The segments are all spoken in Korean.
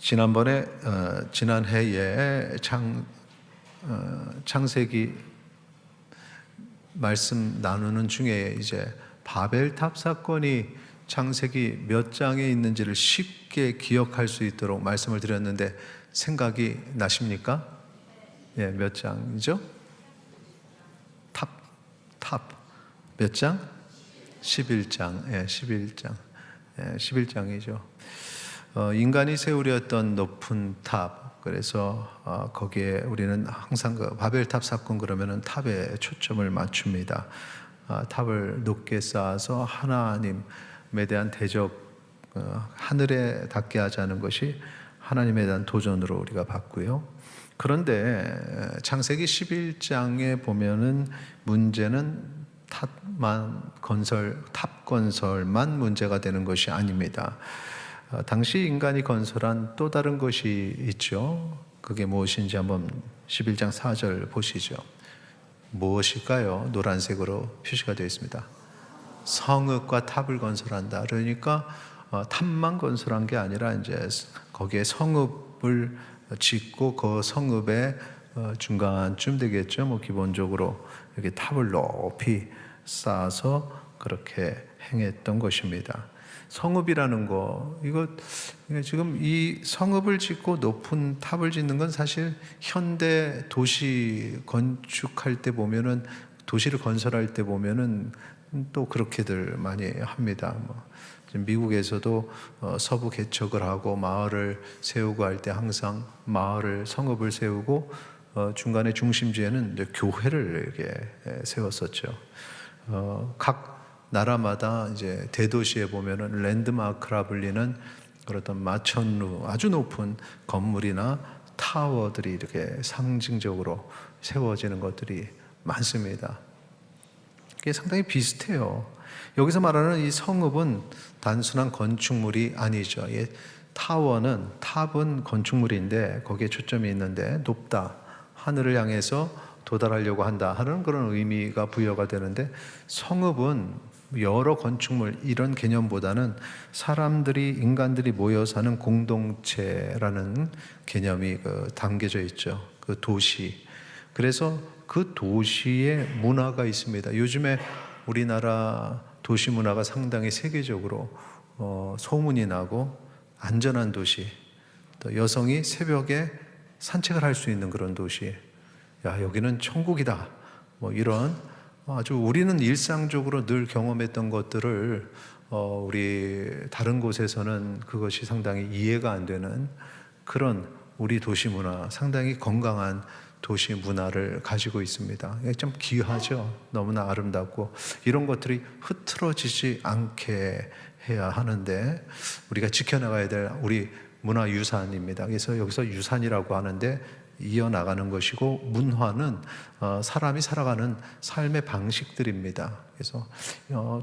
지난번에 지난해에 창세기 말씀 나누는 중에 이제 바벨탑 사건이 창세기 몇 장에 있는지를 쉽게 기억할 수 있도록 말씀을 드렸는데 생각이 나십니까? 예, 몇 장이죠? 탑 몇 장? 11장. 예, 11장. 예, 11장이죠. 인간이 세우려던 높은 탑. 그래서 거기에 우리는 항상 그 바벨탑 사건 그러면은 탑에 초점을 맞춥니다. 탑을 높게 쌓아서 하나님에 대한 대적, 하늘에 닿게 하자는 것이 하나님에 대한 도전으로 우리가 봤고요. 그런데 창세기 11장에 보면은 문제는 탑 건설만 문제가 되는 것이 아닙니다. 당시 인간이 건설한 또 다른 것이 있죠. 그게 무엇인지 한번 11장 4절 보시죠. 무엇일까요? 노란색으로 표시가 되어 있습니다. 성읍과 탑을 건설한다. 그러니까 탑만 건설한 게 아니라 이제 거기에 성읍을 짓고 그 성읍의 중간쯤 되겠죠. 뭐 기본적으로 이렇게 탑을 높이 쌓아서 그렇게 행했던 것입니다. 성읍이라는 거, 이거 지금 이 성읍을 짓고 높은 탑을 짓는 건 사실 현대 도시 건축할 때 보면은, 도시를 건설할 때 보면은 또 그렇게들 많이 합니다. 지금 미국에서도 서부 개척을 하고 마을을 세우고 할 때 항상 성읍을 세우고 중간에 중심지에는 이제 교회를 이렇게 세웠었죠. 각 나라마다 이제 대도시에 보면은 랜드마크라 불리는 그렇던 마천루 아주 높은 건물이나 타워들이 이렇게 상징적으로 세워지는 것들이 많습니다. 이게 상당히 비슷해요. 여기서 말하는 이 성읍은 단순한 건축물이 아니죠. 탑은 건축물인데 거기에 초점이 있는데 높다, 하늘을 향해서 도달하려고 한다 하는 그런 의미가 부여가 되는데, 성읍은 여러 건축물 이런 개념보다는 인간들이 모여 사는 공동체라는 개념이 담겨져 있죠. 그 도시. 그래서 그 도시의 문화가 있습니다. 요즘에 우리나라 도시 문화가 상당히 세계적으로 소문이 나고, 안전한 도시, 또 여성이 새벽에 산책을 할 수 있는 그런 도시, 야, 여기는 천국이다, 뭐 이런 아주 우리는 일상적으로 늘 경험했던 것들을 우리 다른 곳에서는 그것이 상당히 이해가 안 되는 그런 우리 도시 문화, 상당히 건강한 도시 문화를 가지고 있습니다. 좀 귀하죠. 너무나 아름답고 이런 것들이 흐트러지지 않게 해야 하는데 우리가 지켜나가야 될 우리 문화유산입니다. 그래서 여기서 유산이라고 하는데 이어나가는 것이고, 문화는 사람이 살아가는 삶의 방식들입니다. 그래서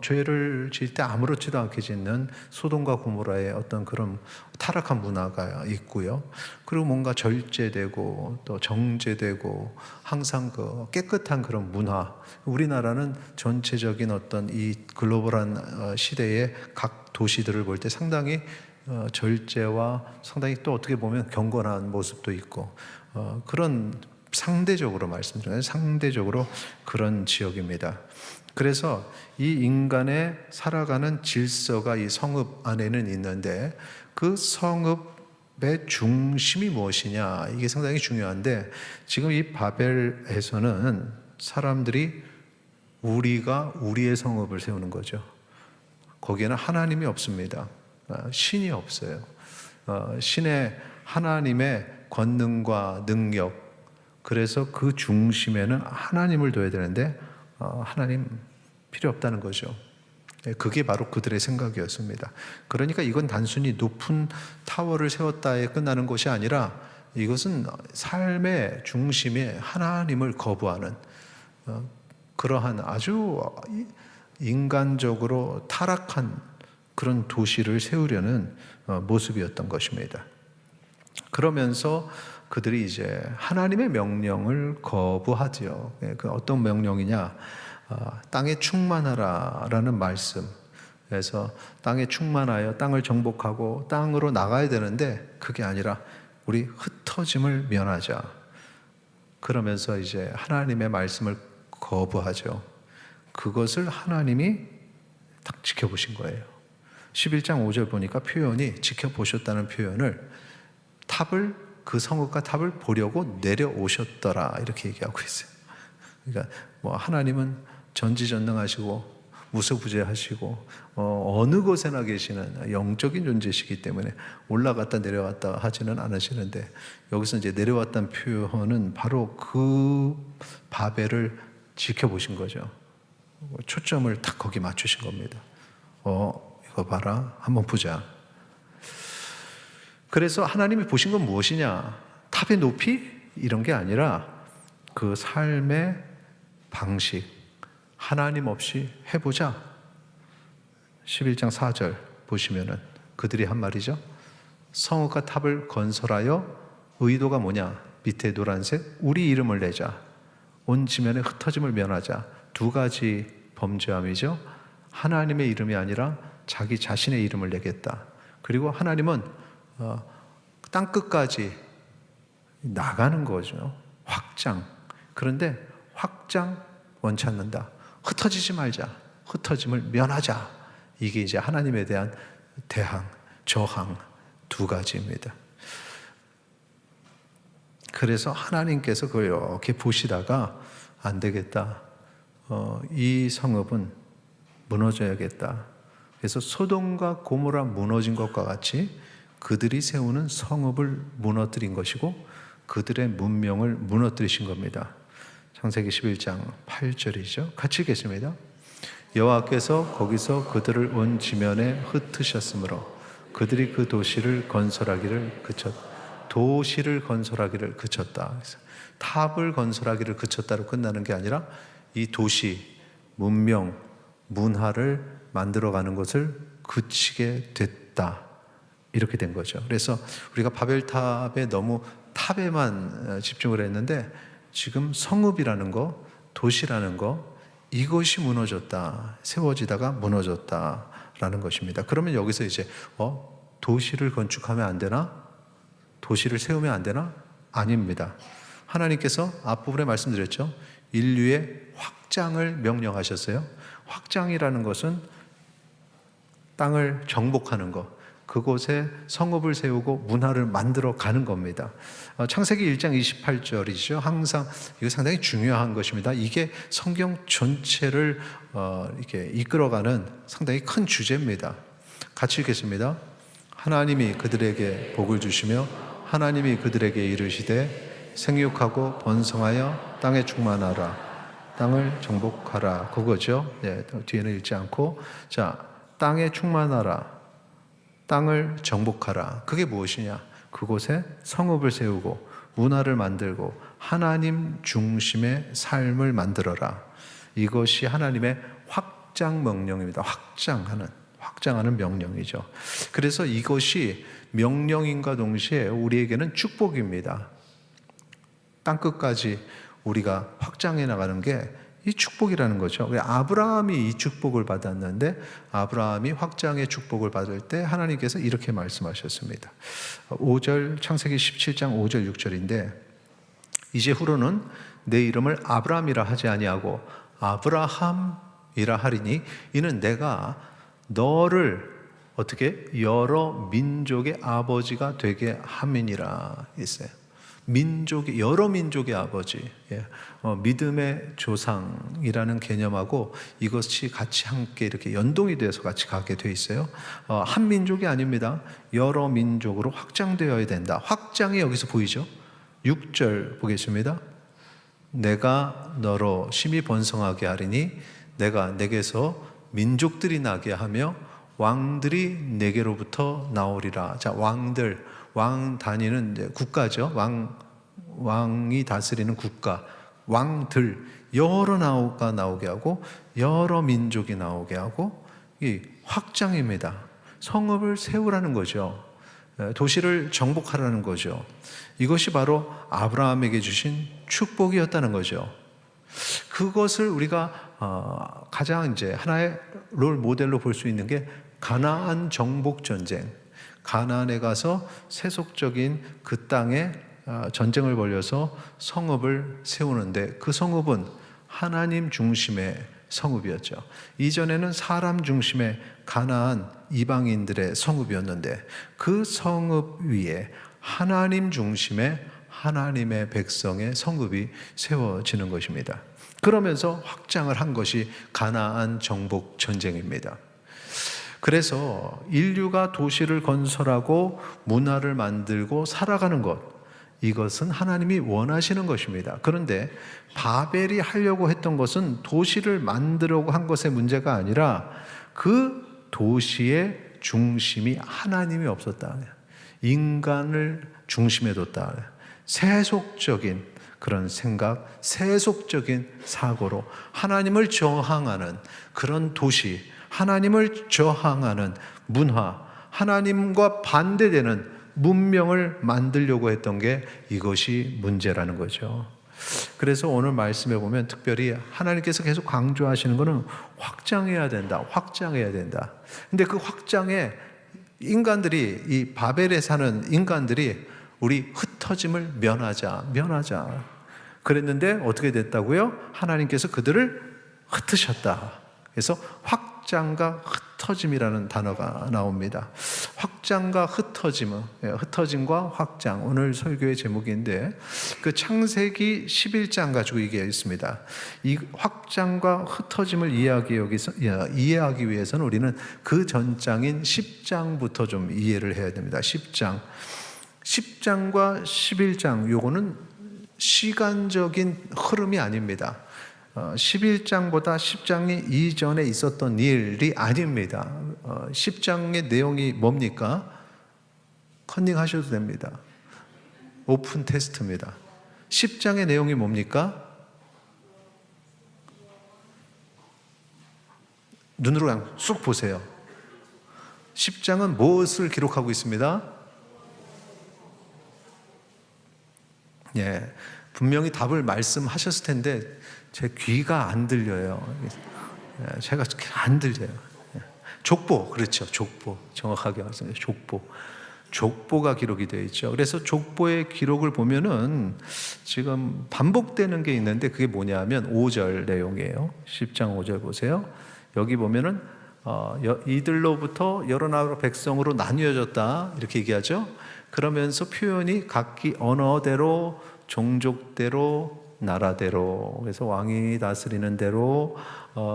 죄를 지을 때 아무렇지도 않게 짓는 소돔과 고모라의 어떤 그런 타락한 문화가 있고요. 그리고 뭔가 절제되고 또 정제되고 항상 그 깨끗한 그런 문화. 우리나라는 전체적인 어떤 이 글로벌한 시대의 각 도시들을 볼 때 상당히 절제와 상당히 또 어떻게 보면 경건한 모습도 있고, 그런 상대적으로 말씀드려요. 상대적으로 그런 지역입니다. 그래서 이 인간의 살아가는 질서가 이 성읍 안에는 있는데, 그 성읍의 중심이 무엇이냐, 이게 상당히 중요한데, 지금 이 바벨에서는 사람들이 우리가 우리의 성읍을 세우는 거죠. 거기에는 하나님이 없습니다. 신이 없어요. 신의 하나님의 권능과 능력, 그래서 그 중심에는 하나님을 둬야 되는데 하나님 필요 없다는 거죠. 그게 바로 그들의 생각이었습니다. 그러니까 이건 단순히 높은 타워를 세웠다에 끝나는 것이 아니라 이것은 삶의 중심에 하나님을 거부하는 그러한 아주 인간적으로 타락한 그런 도시를 세우려는 모습이었던 것입니다. 그러면서 그들이 이제 하나님의 명령을 거부하지요. 그 어떤 명령이냐? 땅에 충만하라라는 말씀. 그래서 땅에 충만하여 땅을 정복하고 땅으로 나가야 되는데 그게 아니라 우리 흩어짐을 면하자. 그러면서 이제 하나님의 말씀을 거부하죠. 그것을 하나님이 딱 지켜보신 거예요. 11장 5절 보니까 표현이 지켜보셨다는 표현을 그 성읍과 탑을 보려고 내려오셨더라 이렇게 얘기하고 있어요. 그러니까 뭐 하나님은 전지전능하시고 무소부재하시고 어느 곳에나 계시는 영적인 존재시기 때문에 올라갔다 내려왔다 하지는 않으시는데, 여기서 이제 내려왔다는 표현은 바로 그 바벨을 지켜보신 거죠. 초점을 딱 거기 맞추신 겁니다. 이거 봐라, 한번 보자. 그래서 하나님이 보신 건 무엇이냐? 탑의 높이? 이런 게 아니라 그 삶의 방식, 하나님 없이 해보자. 11장 4절 보시면은 그들이 한 말이죠. 성읍과 탑을 건설하여 의도가 뭐냐? 밑에 노란색, 우리 이름을 내자. 온 지면에 흩어짐을 면하자. 두 가지 범죄함이죠. 하나님의 이름이 아니라 자기 자신의 이름을 내겠다. 그리고 하나님은 땅끝까지 나가는 거죠. 확장. 그런데 확장 원치 않는다. 흩어지지 말자. 흩어짐을 면하자. 이게 이제 하나님에 대한 대항, 저항 두 가지입니다. 그래서 하나님께서 그걸 이렇게 보시다가 안 되겠다. 이 성읍은 무너져야겠다. 그래서 소돔과 고모라 무너진 것과 같이 그들이 세우는 성읍을 무너뜨린 것이고 그들의 문명을 무너뜨리신 겁니다. 창세기 11장 8절이죠. 같이 읽겠습니다. 여호와께서 거기서 그들을 온 지면에 흩으셨으므로 그들이 그 도시를 건설하기를 그쳤다. 탑을 건설하기를 그쳤다로 끝나는 게 아니라 이 도시, 문명, 문화를 만들어가는 것을 그치게 됐다. 이렇게 된 거죠. 그래서 우리가 바벨탑에 너무 탑에만 집중을 했는데 지금 성읍이라는 거, 도시라는 거, 이것이 무너졌다. 세워지다가 무너졌다라는 것입니다. 그러면 여기서 이제 도시를 건축하면 안 되나? 도시를 세우면 안 되나? 아닙니다. 하나님께서 앞부분에 말씀드렸죠. 인류의 확장을 명령하셨어요. 확장이라는 것은 땅을 정복하는 것, 그곳에 성읍을 세우고 문화를 만들어 가는 겁니다. 창세기 1장 28절이죠. 항상 이거 상당히 중요한 것입니다. 이게 성경 전체를 이렇게 이끌어가는 상당히 큰 주제입니다. 같이 읽겠습니다. 하나님이 그들에게 복을 주시며 하나님이 그들에게 이르시되 생육하고 번성하여 땅에 충만하라, 땅을 정복하라. 그거죠. 네, 뒤에는 읽지 않고, 자, 땅에 충만하라, 땅을 정복하라. 그게 무엇이냐? 그곳에 성읍을 세우고 문화를 만들고 하나님 중심의 삶을 만들어라. 이것이 하나님의 확장 명령입니다. 확장하는 명령이죠. 그래서 이것이 명령인과 동시에 우리에게는 축복입니다. 땅끝까지 우리가 확장해 나가는 게 이 축복이라는 거죠. 아브라함이 이 축복을 받았는데 아브라함이 확장의 축복을 받을 때 하나님께서 이렇게 말씀하셨습니다. 5절, 창세기 17장 5절 6절인데 이제 후로는 내 이름을 아브라함이라 하지 아니하고 아브라함이라 하리니 이는 내가 너를 어떻게 여러 민족의 아버지가 되게 함이니라 했어요. 여러 민족의 아버지, 믿음의 조상이라는 개념하고 이것이 같이 함께 이렇게 연동이 돼서 같이 가게 돼 있어요. 한 민족이 아닙니다. 여러 민족으로 확장되어야 된다. 확장이 여기서 보이죠? 6절 보겠습니다. 내가 너로 심히 번성하게 하리니 내가 내게서 민족들이 나게 하며 왕들이 내게로부터 나오리라. 자, 왕 단위는 이제 국가죠. 왕이 다스리는 국가, 왕들 여러 나라가 나오게 하고 여러 민족이 나오게 하고 이 확장입니다. 성읍을 세우라는 거죠. 도시를 정복하라는 거죠. 이것이 바로 아브라함에게 주신 축복이었다는 거죠. 그것을 우리가 가장 이제 하나의 롤 모델로 볼 수 있는 게 가나안 정복 전쟁. 가나안에 가서 세속적인 그 땅에 전쟁을 벌여서 성읍을 세우는데, 그 성읍은 하나님 중심의 성읍이었죠. 이전에는 사람 중심의 가나안 이방인들의 성읍이었는데, 그 성읍 위에 하나님 중심의 하나님의 백성의 성읍이 세워지는 것입니다. 그러면서 확장을 한 것이 가나안 정복 전쟁입니다. 그래서 인류가 도시를 건설하고 문화를 만들고 살아가는 것, 이것은 하나님이 원하시는 것입니다. 그런데 바벨이 하려고 했던 것은 도시를 만들려고 한 것의 문제가 아니라 그 도시의 중심이 하나님이 없었다. 인간을 중심에 뒀다. 세속적인 그런 생각, 세속적인 사고로 하나님을 저항하는 그런 도시, 하나님을 저항하는 문화, 하나님과 반대되는 문명을 만들려고 했던 게 이것이 문제라는 거죠. 그래서 오늘 말씀에 보면 특별히 하나님께서 계속 강조하시는 것은 확장해야 된다, 확장해야 된다. 근데 그 확장에 인간들이, 이 바벨에 사는 인간들이 우리 흩어짐을 면하자. 그랬는데 어떻게 됐다고요? 하나님께서 그들을 흩으셨다. 그래서 확장과 흩어짐이라는 단어가 나옵니다. 확장과 흩어짐은, 흩어짐과 확장, 오늘 설교의 제목인데, 그 창세기 11장 가지고 얘기하고 있습니다. 이 확장과 흩어짐을 이해하기 위해서는 우리는 그 전장인 10장부터 좀 이해를 해야 됩니다. 10장과 11장, 요거는 시간적인 흐름이 아닙니다. 11장보다 10장이 이전에 있었던 일이 아닙니다. 10장의 내용이 뭡니까? 컨닝 하셔도 됩니다. 오픈 테스트입니다. 10장의 내용이 뭡니까? 눈으로 그냥 쑥 보세요. 10장은 무엇을 기록하고 있습니다? 예, 분명히 답을 말씀하셨을 텐데 제 귀가 안 들려요. 제가 안 들려요. 족보, 그렇죠. 족보, 정확하게 말씀해요. 족보가 기록이 되어 있죠. 그래서 족보의 기록을 보면은 지금 반복되는 게 있는데, 그게 뭐냐면 5절 내용이에요. 10장 5절 보세요. 여기 보면은 이들로부터 여러 나라 백성으로 나뉘어졌다, 이렇게 얘기하죠. 그러면서 표현이 각기 언어대로, 종족대로, 나라대로, 그래서 왕이 다스리는 대로,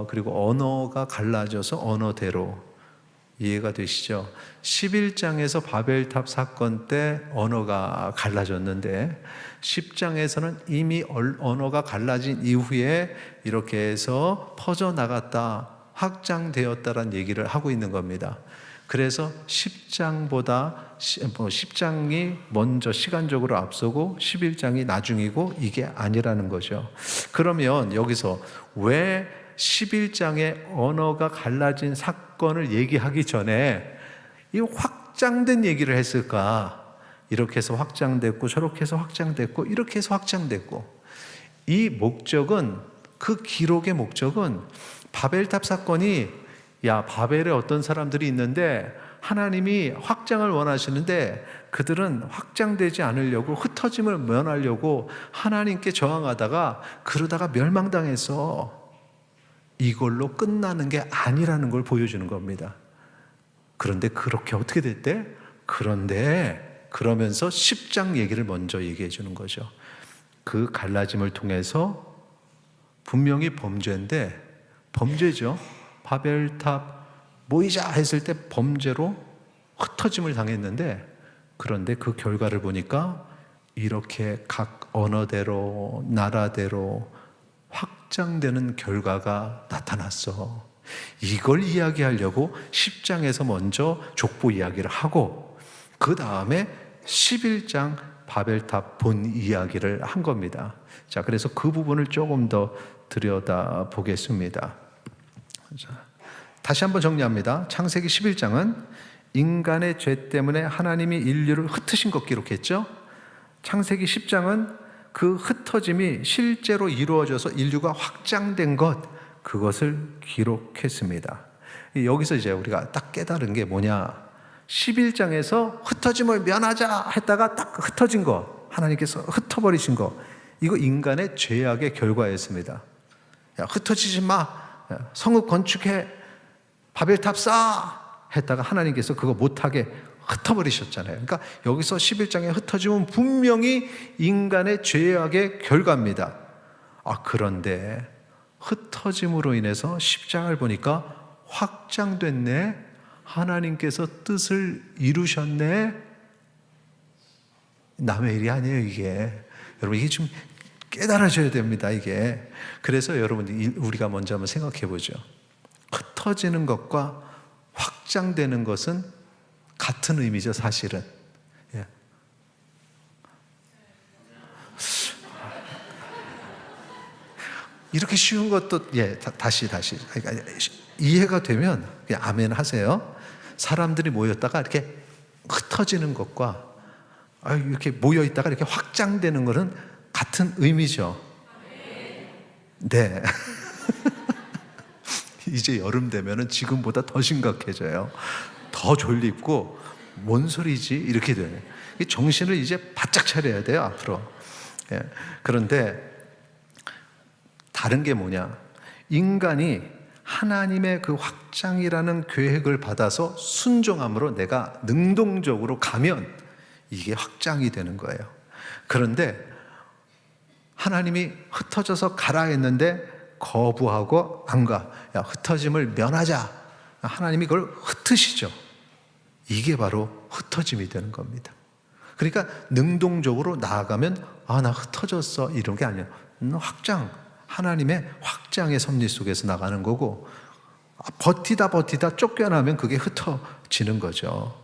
그리고 언어가 갈라져서 언어대로. 이해가 되시죠? 11장에서 바벨탑 사건 때 언어가 갈라졌는데 10장에서는 이미 언어가 갈라진 이후에 이렇게 해서 퍼져나갔다, 확장되었다라는 얘기를 하고 있는 겁니다. 그래서 10장이 먼저 시간적으로 앞서고 11장이 나중이고, 이게 아니라는 거죠. 그러면 여기서 왜 11장의 언어가 갈라진 사건을 얘기하기 전에 이 확장된 얘기를 했을까? 이렇게 해서 확장됐고, 저렇게 해서 확장됐고, 이렇게 해서 확장됐고. 이 목적은, 그 기록의 목적은 바벨탑 사건이, 야, 바벨에 어떤 사람들이 있는데 하나님이 확장을 원하시는데 그들은 확장되지 않으려고, 흩어짐을 면하려고 하나님께 저항하다가 그러다가 멸망당해서 이걸로 끝나는 게 아니라는 걸 보여주는 겁니다. 그런데 그렇게 어떻게 됐대? 그러면서 10장 얘기를 먼저 얘기해 주는 거죠. 그 갈라짐을 통해서 분명히 범죄죠. 바벨탑 모이자 했을 때 범죄로 흩어짐을 당했는데, 그런데 그 결과를 보니까 이렇게 각 언어대로, 나라대로 확장되는 결과가 나타났어. 이걸 이야기하려고 10장에서 먼저 족보 이야기를 하고, 그 다음에 11장 바벨탑 본 이야기를 한 겁니다. 자, 그래서 그 부분을 조금 더 들여다 보겠습니다. 자, 다시 한번 정리합니다. 창세기 11장은 인간의 죄 때문에 하나님이 인류를 흩으신 것 기록했죠. 창세기 10장은 그 흩어짐이 실제로 이루어져서 인류가 확장된 것, 그것을 기록했습니다. 여기서 이제 우리가 딱 깨달은 게 뭐냐, 11장에서 흩어짐을 면하자 했다가 딱 흩어진 거, 하나님께서 흩어버리신 거, 이거 인간의 죄악의 결과였습니다. 야, 흩어지지 마, 야, 성읍 건축해, 바벨탑 쌓아 했다가 하나님께서 그거 못하게 흩어버리셨잖아요. 그러니까 여기서 11장에 흩어짐은 분명히 인간의 죄악의 결과입니다. 그런데 흩어짐으로 인해서 십자가를 보니까 확장됐네, 하나님께서 뜻을 이루셨네. 남의 일이 아니에요, 이게. 여러분, 이게 좀 깨달아져야 됩니다, 이게. 그래서 여러분, 우리가 먼저 한번 생각해 보죠. 흩어지는 것과 확장되는 것은 같은 의미죠, 사실은. 예. 이렇게 쉬운 것도, 다시. 그러니까 이해가 되면 그냥 아멘 하세요. 사람들이 모였다가 이렇게 흩어지는 것과 이렇게 모여있다가 이렇게 확장되는 것은 같은 의미죠. 네. 이제 여름 되면은 지금보다 더 심각해져요. 더 졸립고 뭔 소리지? 이렇게 돼요. 정신을 이제 바짝 차려야 돼요, 앞으로. 그런데 다른 게 뭐냐? 인간이 하나님의 그 확장이라는 계획을 받아서 순종함으로 내가 능동적으로 가면 이게 확장이 되는 거예요. 그런데 하나님이 흩어져서 가라 했는데 거부하고 안 가. 야, 흩어짐을 면하자. 하나님이 그걸 흩으시죠. 이게 바로 흩어짐이 되는 겁니다. 그러니까 능동적으로 나아가면 나 흩어졌어, 이런 게 아니에요. 확장, 하나님의 확장의 섭리 속에서 나가는 거고, 버티다 쫓겨나면 그게 흩어지는 거죠.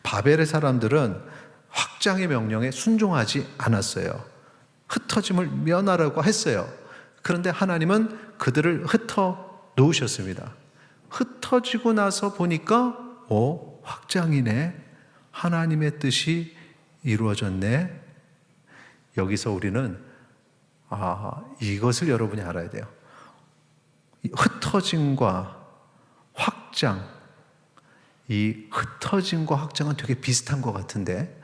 바벨의 사람들은 확장의 명령에 순종하지 않았어요. 흩어짐을 면하라고 했어요. 그런데 하나님은 그들을 흩어 놓으셨습니다. 흩어지고 나서 보니까 확장이네, 하나님의 뜻이 이루어졌네. 여기서 우리는 이것을 여러분이 알아야 돼요. 흩어짐과 확장, 이 흩어짐과 확장은 되게 비슷한 것 같은데,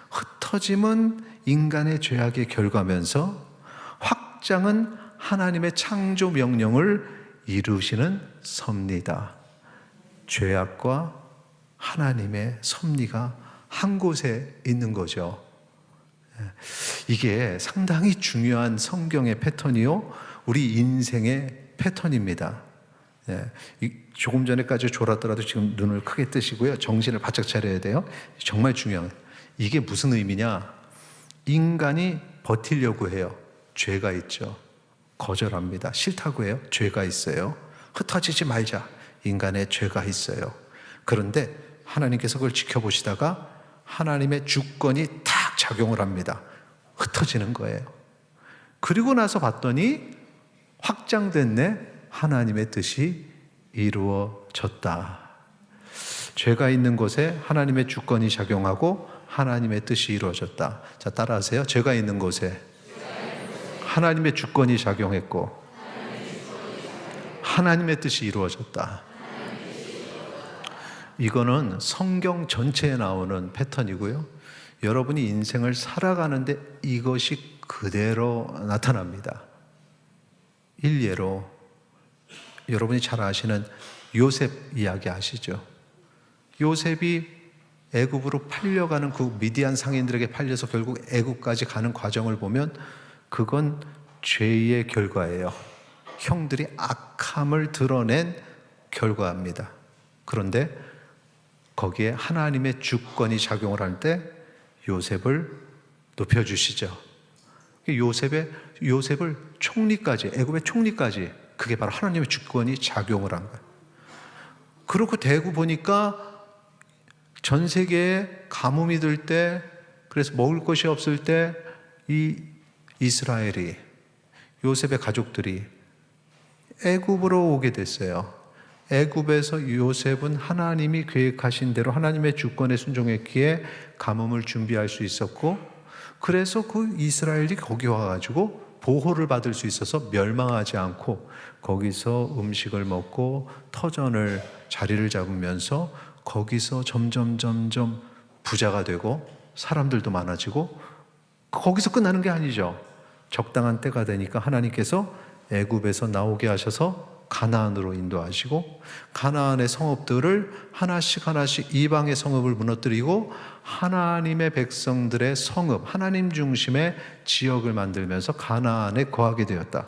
흩어짐은 인간의 죄악의 결과면서 확장은 하나님의 창조 명령을 이루시는 섭리다. 죄악과 하나님의 섭리가 한 곳에 있는 거죠. 이게 상당히 중요한 성경의 패턴이요, 우리 인생의 패턴입니다. 조금 전에까지 졸았더라도 지금 눈을 크게 뜨시고요, 정신을 바짝 차려야 돼요. 정말 중요한, 이게 무슨 의미냐? 인간이 버티려고 해요. 죄가 있죠. 거절합니다. 싫다고 해요. 죄가 있어요. 흩어지지 말자. 인간의 죄가 있어요. 그런데 하나님께서 그걸 지켜보시다가 하나님의 주권이 탁 작용을 합니다. 흩어지는 거예요. 그리고 나서 봤더니 확장됐네. 하나님의 뜻이 이루어졌다. 죄가 있는 곳에 하나님의 주권이 작용하고 하나님의 뜻이 이루어졌다. 자, 따라하세요. 죄가 있는 곳에 하나님의 주권이 작용했고 하나님의 뜻이 이루어졌다. 이거는 성경 전체에 나오는 패턴이고요, 여러분이 인생을 살아가는데 이것이 그대로 나타납니다. 일례로 여러분이 잘 아시는 요셉 이야기 아시죠? 요셉이 애굽으로 팔려가는 그 미디안 상인들에게 팔려서 결국 애굽까지 가는 과정을 보면 그건 죄의 결과예요. 형들이 악함을 드러낸 결과입니다. 그런데 거기에 하나님의 주권이 작용을 할 때 요셉을 높여주시죠. 요셉을 총리까지, 애굽의 총리까지, 그게 바로 하나님의 주권이 작용을 한 거예요. 그렇고 대고 보니까 전 세계에 가뭄이 들 때, 그래서 먹을 것이 없을 때 이 이스라엘이, 요셉의 가족들이 애굽으로 오게 됐어요. 애굽에서 요셉은 하나님이 계획하신 대로 하나님의 주권에 순종했기에 가뭄을 준비할 수 있었고, 그래서 그 이스라엘이 거기 와가지고 보호를 받을 수 있어서 멸망하지 않고 거기서 음식을 먹고 터전을 자리를 잡으면서 거기서 점점 부자가 되고 사람들도 많아지고, 거기서 끝나는 게 아니죠. 적당한 때가 되니까 하나님께서 애굽에서 나오게 하셔서 가나안으로 인도하시고, 가나안의 성읍들을 하나씩 이방의 성읍을 무너뜨리고 하나님의 백성들의 성읍, 하나님 중심의 지역을 만들면서 가나안에 거하게 되었다.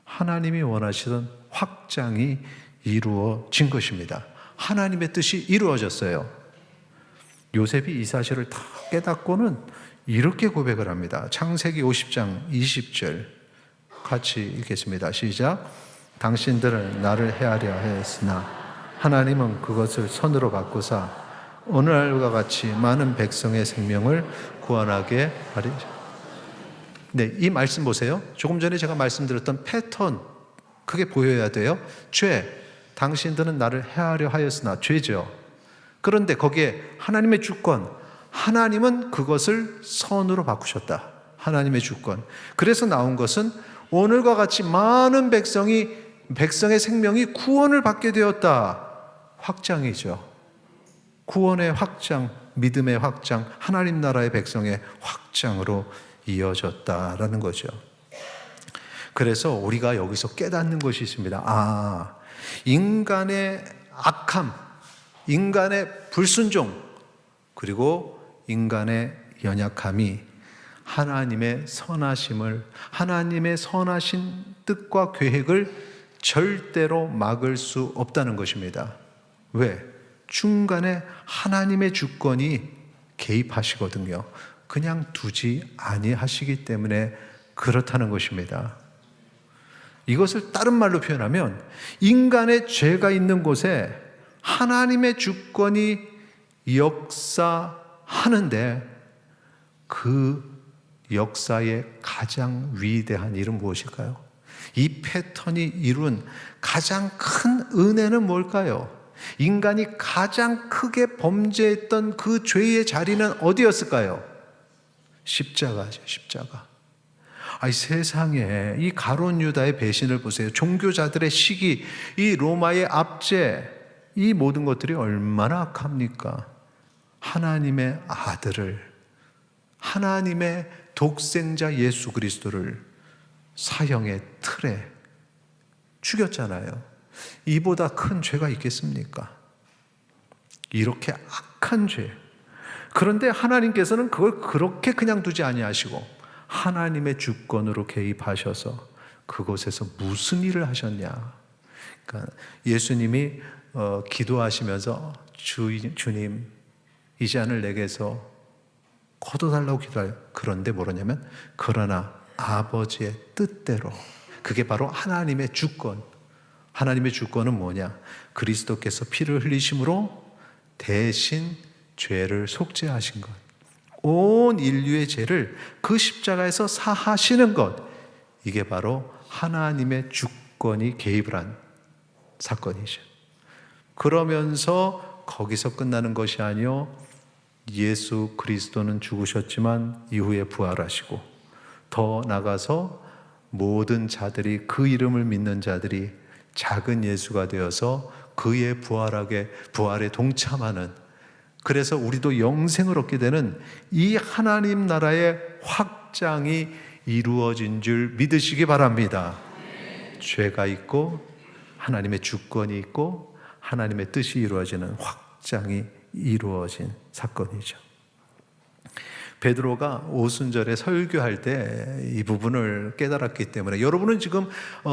하나님이 원하시던 확장이 이루어진 것입니다. 하나님의 뜻이 이루어졌어요. 요셉이 이 사실을 다 깨닫고는 이렇게 고백을 합니다. 창세기 50장 20절 같이 읽겠습니다. 시작. 당신들은 나를 해하려 했으나 하나님은 그것을 선으로 바꾸사 오늘날과 같이 많은 백성의 생명을 구원하게 하리라. 네, 이 말씀 보세요. 조금 전에 제가 말씀드렸던 패턴, 그게 보여야 돼요. 죄, 당신들은 나를 해하려 하였으나, 죄죠. 그런데 거기에 하나님의 주권, 하나님은 그것을 선으로 바꾸셨다. 하나님의 주권. 그래서 나온 것은 오늘과 같이 많은 백성의 생명이 구원을 받게 되었다. 확장이죠. 구원의 확장, 믿음의 확장, 하나님 나라의 백성의 확장으로 이어졌다라는 거죠. 그래서 우리가 여기서 깨닫는 것이 있습니다. 인간의 악함, 인간의 불순종, 그리고 인간의 연약함이 하나님의 선하심을, 하나님의 선하신 뜻과 계획을 절대로 막을 수 없다는 것입니다. 왜? 중간에 하나님의 주권이 개입하시거든요. 그냥 두지 아니하시기 때문에 그렇다는 것입니다. 이것을 다른 말로 표현하면 인간의 죄가 있는 곳에 하나님의 주권이 역사하는데 그 역사의 가장 위대한 일은 무엇일까요? 이 패턴이 이룬 가장 큰 은혜는 뭘까요? 인간이 가장 크게 범죄했던 그 죄의 자리는 어디였을까요? 십자가죠, 십자가. 세상에 이 가룟 유다의 배신을 보세요. 종교자들의 시기, 이 로마의 압제, 이 모든 것들이 얼마나 악합니까? 하나님의 아들을, 하나님의 독생자 예수 그리스도를 사형의 틀에 죽였잖아요. 이보다 큰 죄가 있겠습니까? 이렇게 악한 죄. 그런데 하나님께서는 그걸 그렇게 그냥 두지 아니하시고 하나님의 주권으로 개입하셔서 그곳에서 무슨 일을 하셨냐? 그러니까 예수님이 기도하시면서 주님 이 잔을 내게서 거둬달라고 기도해요. 그런데 뭐라냐면 그러나 아버지의 뜻대로. 그게 바로 하나님의 주권. 하나님의 주권은 뭐냐? 그리스도께서 피를 흘리심으로 대신 죄를 속죄하신 것, 온 인류의 죄를 그 십자가에서 사하시는 것, 이게 바로 하나님의 주권이 개입을 한 사건이죠. 그러면서 거기서 끝나는 것이 아니요, 예수 그리스도는 죽으셨지만 이후에 부활하시고 더 나가서 모든 자들이, 그 이름을 믿는 자들이 작은 예수가 되어서 그의 부활에 동참하는, 그래서 우리도 영생을 얻게 되는 이 하나님 나라의 확장이 이루어진 줄 믿으시기 바랍니다. 죄가 있고 하나님의 주권이 있고 하나님의 뜻이 이루어지는 확장이 이루어진 사건이죠. 베드로가 오순절에 설교할 때 이 부분을 깨달았기 때문에, 여러분은 지금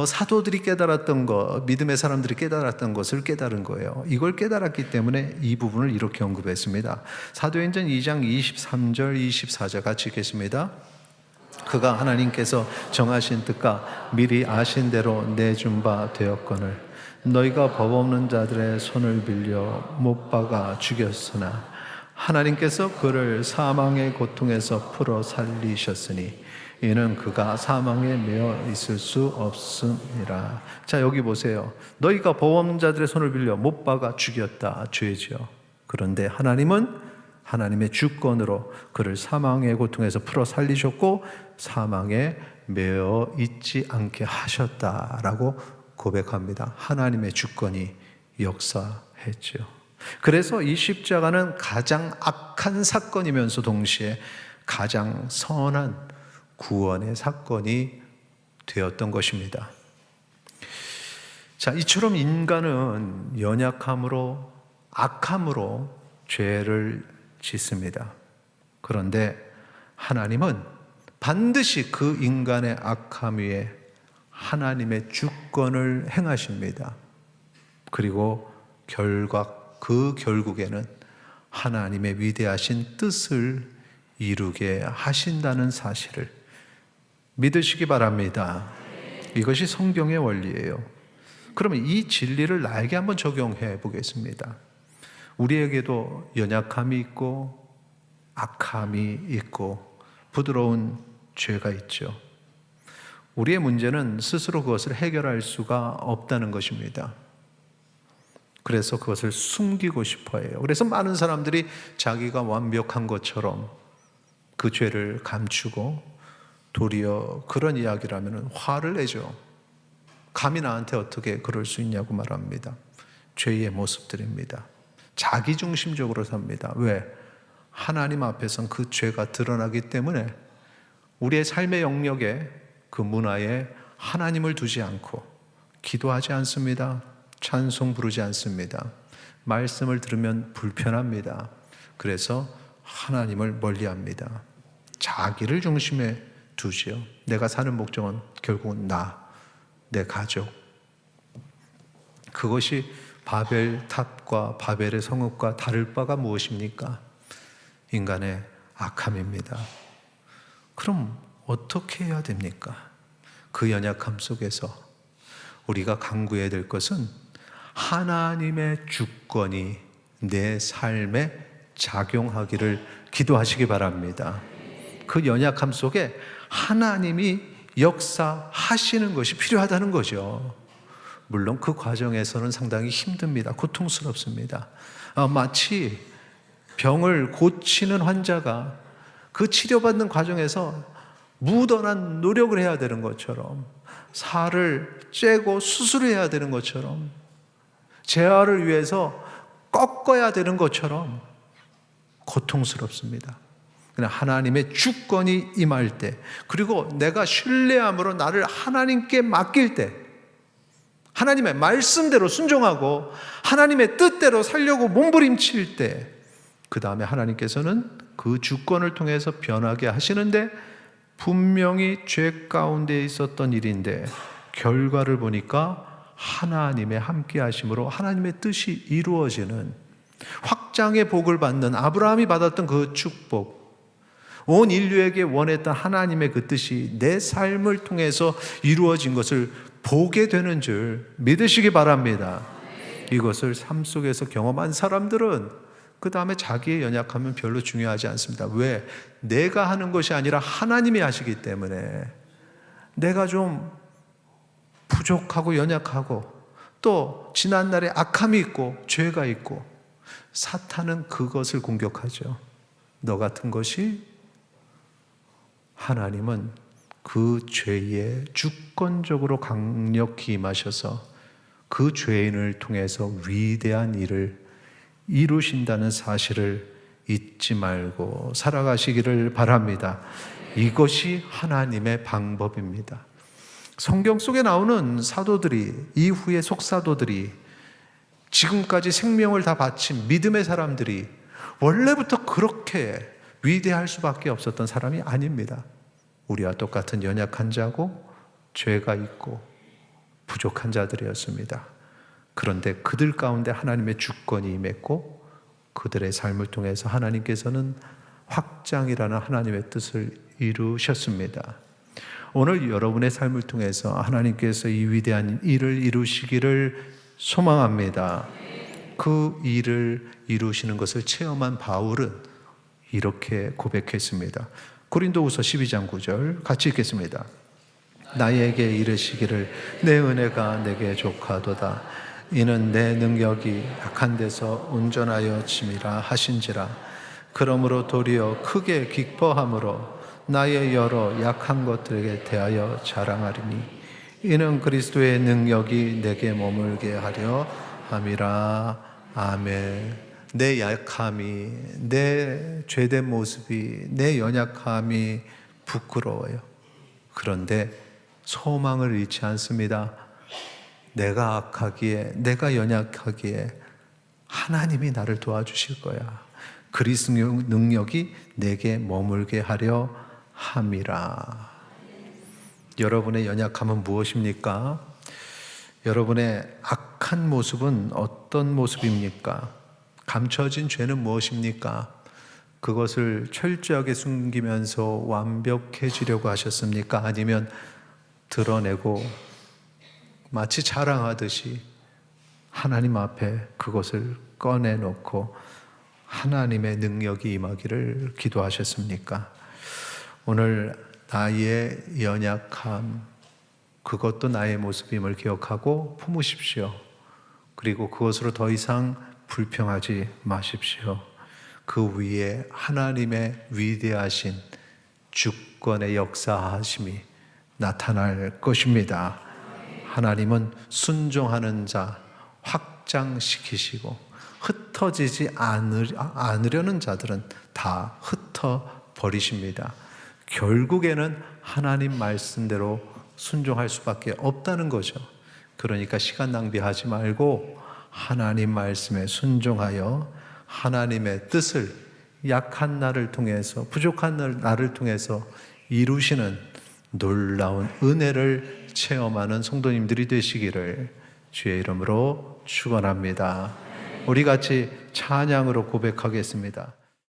사도들이 깨달았던 것, 믿음의 사람들이 깨달았던 것을 깨달은 거예요. 이걸 깨달았기 때문에 이 부분을 이렇게 언급했습니다. 사도행전 2장 23절 24절 같이 읽겠습니다. 그가 하나님께서 정하신 뜻과 미리 아신 대로 내준 바 되었거늘 너희가 법 없는 자들의 손을 빌려 못 박아 죽였으나 하나님께서 그를 사망의 고통에서 풀어 살리셨으니 이는 그가 사망에 매어 있을 수 없음이라. 자, 여기 보세요. 너희가 법 없는 자들의 손을 빌려 못 박아 죽였다. 죄죠. 그런데 하나님은 하나님의 주권으로 그를 사망의 고통에서 풀어 살리셨고 사망에 매어 있지 않게 하셨다라고 고백합니다. 하나님의 주권이 역사했죠. 그래서 이 십자가는 가장 악한 사건이면서 동시에 가장 선한 구원의 사건이 되었던 것입니다. 자, 이처럼 인간은 연약함으로 악함으로 죄를 짓습니다. 그런데 하나님은 반드시 그 인간의 악함 위에 하나님의 주권을 행하십니다. 그리고 그 결국에는 하나님의 위대하신 뜻을 이루게 하신다는 사실을 믿으시기 바랍니다. 이것이 성경의 원리예요. 그러면 이 진리를 나에게 한번 적용해 보겠습니다. 우리에게도 연약함이 있고 악함이 있고 부드러운 죄가 있죠. 우리의 문제는 스스로 그것을 해결할 수가 없다는 것입니다. 그래서 그것을 숨기고 싶어 해요. 그래서 많은 사람들이 자기가 완벽한 것처럼 그 죄를 감추고 도리어 그런 이야기를 하면 화를 내죠. 감히 나한테 어떻게 그럴 수 있냐고 말합니다. 죄의 모습들입니다. 자기중심적으로 삽니다. 왜? 하나님 앞에선 그 죄가 드러나기 때문에 우리의 삶의 영역에 그 문화에 하나님을 두지 않고 기도하지 않습니다. 찬송 부르지 않습니다. 말씀을 들으면 불편합니다. 그래서 하나님을 멀리합니다. 자기를 중심에 두지요. 내가 사는 목적은 결국은 내 가족. 그것이 바벨탑과 바벨의 성읍과 다를 바가 무엇입니까? 인간의 악함입니다. 그럼 어떻게 해야 됩니까? 그 연약함 속에서 우리가 간구해야 될 것은 하나님의 주권이 내 삶에 작용하기를 기도하시기 바랍니다. 그 연약함 속에 하나님이 역사하시는 것이 필요하다는 거죠. 물론 그 과정에서는 상당히 힘듭니다. 고통스럽습니다. 마치 병을 고치는 환자가 그 치료받는 과정에서 무던한 노력을 해야 되는 것처럼, 살을 째고 수술해야 되는 것처럼, 재활을 위해서 꺾어야 되는 것처럼 고통스럽습니다. 그냥 하나님의 주권이 임할 때, 그리고 내가 신뢰함으로 나를 하나님께 맡길 때, 하나님의 말씀대로 순종하고 하나님의 뜻대로 살려고 몸부림칠 때, 그 다음에 하나님께서는 그 주권을 통해서 변하게 하시는데, 분명히 죄 가운데 있었던 일인데 결과를 보니까 하나님의 함께 하심으로 하나님의 뜻이 이루어지는, 확장의 복을 받는 아브라함이 받았던 그 축복, 온 인류에게 원했던 하나님의 그 뜻이 내 삶을 통해서 이루어진 것을 보게 되는 줄 믿으시기 바랍니다. 이것을 삶 속에서 경험한 사람들은 그 다음에 자기의 연약함은 별로 중요하지 않습니다. 왜? 내가 하는 것이 아니라 하나님이 하시기 때문에. 내가 좀 부족하고 연약하고 또 지난날에 악함이 있고 죄가 있고, 사탄은 그것을 공격하죠. 너 같은 것이, 하나님은 그 죄에 주권적으로 강력히 임하셔서 그 죄인을 통해서 위대한 일을 이루신다는 사실을 잊지 말고 살아가시기를 바랍니다. 이것이 하나님의 방법입니다. 성경 속에 나오는 사도들이, 이후의 속사도들이, 지금까지 생명을 다 바친 믿음의 사람들이 원래부터 그렇게 위대할 수밖에 없었던 사람이 아닙니다. 우리와 똑같은 연약한 자고 죄가 있고 부족한 자들이었습니다. 그런데 그들 가운데 하나님의 주권이 임했고 그들의 삶을 통해서 하나님께서는 확장이라는 하나님의 뜻을 이루셨습니다. 오늘 여러분의 삶을 통해서 하나님께서 이 위대한 일을 이루시기를 소망합니다. 그 일을 이루시는 것을 체험한 바울은 이렇게 고백했습니다. 고린도후서 12장 9절 같이 읽겠습니다. 나에게 이르시기를 내 은혜가 내게 족하도다. 이는 내 능력이 약한 데서 온전하여 짐이라 하신지라. 그러므로 도리어 크게 기뻐함으로 나의 여러 약한 것들에게 대하여 자랑하리니 이는 그리스도의 능력이 내게 머물게 하려 함이라. 아멘. 내 약함이, 내 죄된 모습이, 내 연약함이 부끄러워요. 그런데 소망을 잃지 않습니다. 내가 악하기에, 내가 연약하기에 하나님이 나를 도와주실 거야. 그리스도의 능력이 내게 머물게 하려 함이라. 여러분의 연약함은 무엇입니까? 여러분의 악한 모습은 어떤 모습입니까? 감춰진 죄는 무엇입니까? 그것을 철저하게 숨기면서 완벽해지려고 하셨습니까? 아니면 드러내고 마치 자랑하듯이 하나님 앞에 그것을 꺼내놓고 하나님의 능력이 임하기를 기도하셨습니까? 오늘 나의 연약함, 그것도 나의 모습임을 기억하고 품으십시오. 그리고 그것으로 더 이상 불평하지 마십시오. 그 위에 하나님의 위대하신 주권의 역사하심이 나타날 것입니다. 하나님은 순종하는 자 확장시키시고 흩어지지 않으려는 자들은 다 흩어버리십니다. 결국에는 하나님 말씀대로 순종할 수밖에 없다는 거죠. 그러니까 시간 낭비하지 말고 하나님 말씀에 순종하여 하나님의 뜻을 약한 나를 통해서, 부족한 나를 통해서 이루시는 놀라운 은혜를 체험하는 성도님들이 되시기를 주의 이름으로 축원합니다. 우리 같이 찬양으로 고백하겠습니다.